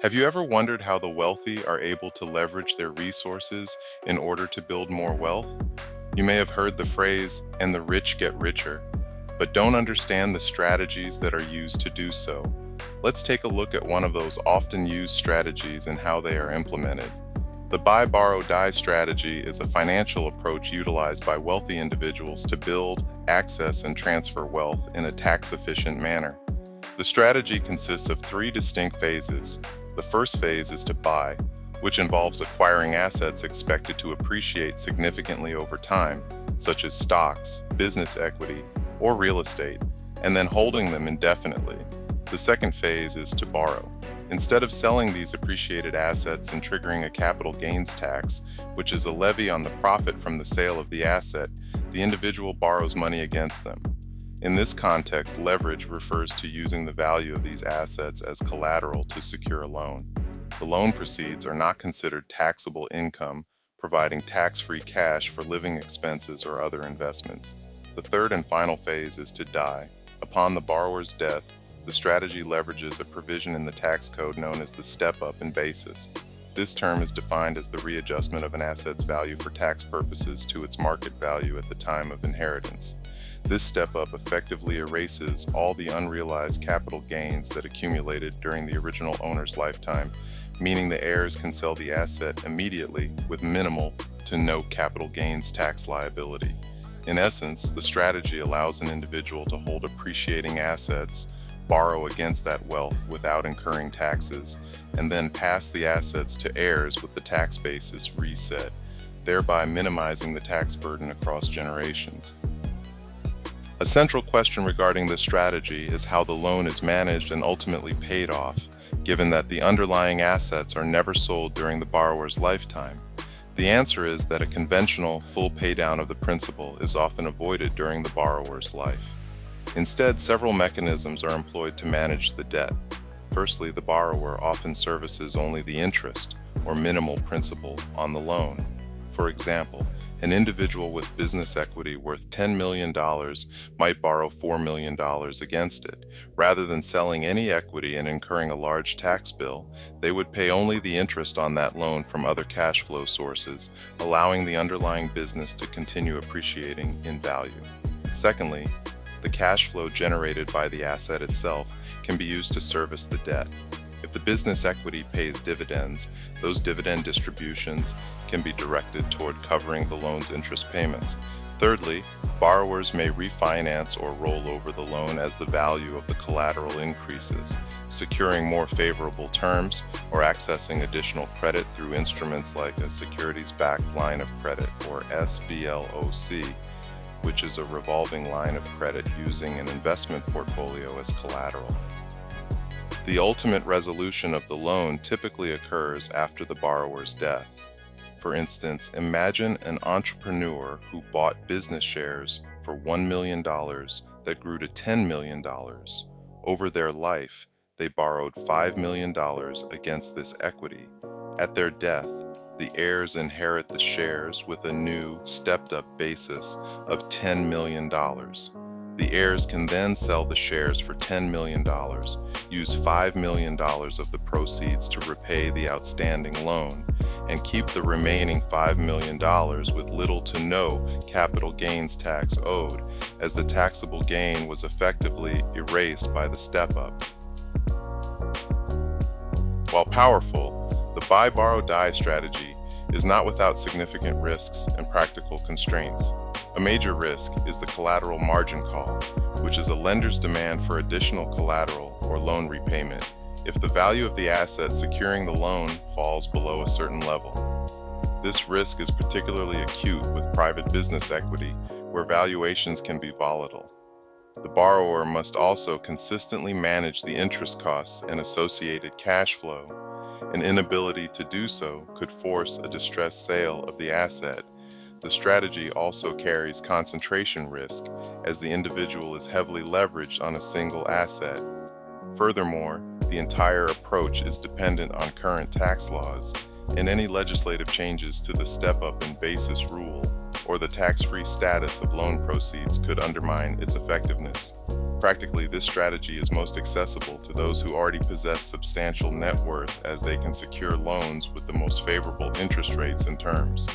Have you ever wondered how the wealthy are able to leverage their resources in order to build more wealth? You may have heard the phrase, and the rich get richer, but don't understand the strategies that are used to do so. Let's take a look at one of those often used strategies and how they are implemented. The buy, borrow, die strategy is a financial approach utilized by wealthy individuals to build, access, and transfer wealth in a tax efficient manner. The strategy consists of three distinct phases. The first phase is to buy, which involves acquiring assets expected to appreciate significantly over time, such as stocks, business equity, or real estate, and then holding them indefinitely. The second phase is to borrow. Instead of selling these appreciated assets and triggering a capital gains tax, which is a levy on the profit from the sale of the asset, the individual borrows money against them. In this context, leverage refers to using the value of these assets as collateral to secure a loan. The loan proceeds are not considered taxable income, providing tax-free cash for living expenses or other investments. The third and final phase is to die. Upon the borrower's death, the strategy leverages a provision in the tax code known as the step-up in basis. This term is defined as the readjustment of an asset's value for tax purposes to its market value at the time of inheritance. This step-up effectively erases all the unrealized capital gains that accumulated during the original owner's lifetime, meaning the heirs can sell the asset immediately with minimal to no capital gains tax liability. In essence, the strategy allows an individual to hold appreciating assets, borrow against that wealth without incurring taxes, and then pass the assets to heirs with the tax basis reset, thereby minimizing the tax burden across generations. A central question regarding this strategy is how the loan is managed and ultimately paid off, given that the underlying assets are never sold during the borrower's lifetime. The answer is that a conventional full paydown of the principal is often avoided during the borrower's life. Instead, several mechanisms are employed to manage the debt. Firstly, the borrower often services only the interest or minimal principal on the loan. For example, an individual with business equity worth $10 million might borrow $4 million against it. Rather than selling any equity and incurring a large tax bill, they would pay only the interest on that loan from other cash flow sources, allowing the underlying business to continue appreciating in value. Secondly, the cash flow generated by the asset itself can be used to service the debt. If the business equity pays dividends, those dividend distributions can be directed toward covering the loan's interest payments. Thirdly, borrowers may refinance or roll over the loan as the value of the collateral increases, securing more favorable terms or accessing additional credit through instruments like a securities-backed line of credit, or SBLOC, which is a revolving line of credit using an investment portfolio as collateral. The ultimate resolution of the loan typically occurs after the borrower's death. For instance, imagine an entrepreneur who bought business shares for $1 million that grew to $10 million. Over their life, they borrowed $5 million against this equity. At their death, the heirs inherit the shares with a new, stepped-up basis of $10 million. The heirs can then sell the shares for $10 million, use $5 million of the proceeds to repay the outstanding loan, and keep the remaining $5 million with little to no capital gains tax owed, as the taxable gain was effectively erased by the step-up. While powerful, the buy, borrow, die strategy is not without significant risks and practical constraints. A major risk is the collateral margin call, which is a lender's demand for additional collateral or loan repayment if the value of the asset securing the loan falls below a certain level. This risk is particularly acute with private business equity, where valuations can be volatile. The borrower must also consistently manage the interest costs and associated cash flow. An inability to do so could force a distressed sale of the asset. The strategy also carries concentration risk, as the individual is heavily leveraged on a single asset. Furthermore, the entire approach is dependent on current tax laws, and any legislative changes to the step-up in basis rule or the tax-free status of loan proceeds could undermine its effectiveness. Practically, this strategy is most accessible to those who already possess substantial net worth, as they can secure loans with the most favorable interest rates and terms.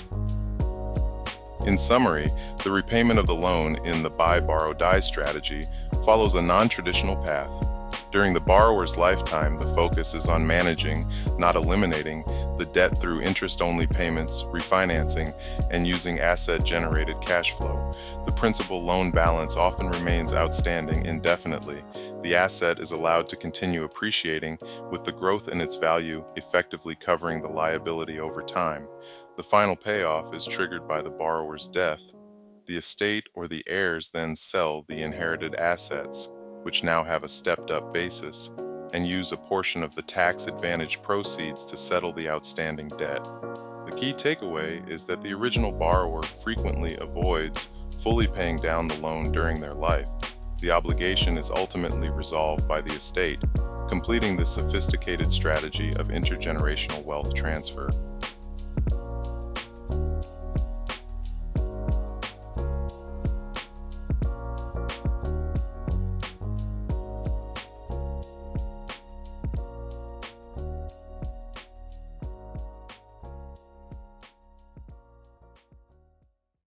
In summary, the repayment of the loan in the buy, borrow, die strategy follows a non-traditional path. During the borrower's lifetime, the focus is on managing, not eliminating, the debt through interest-only payments, refinancing, and using asset-generated cash flow. The principal loan balance often remains outstanding indefinitely. The asset is allowed to continue appreciating, with the growth in its value effectively covering the liability over time. The final payoff is triggered by the borrower's death. The estate or the heirs then sell the inherited assets, which now have a stepped-up basis, and use a portion of the tax-advantaged proceeds to settle the outstanding debt. The key takeaway is that the original borrower frequently avoids fully paying down the loan during their life. The obligation is ultimately resolved by the estate, completing the sophisticated strategy of intergenerational wealth transfer.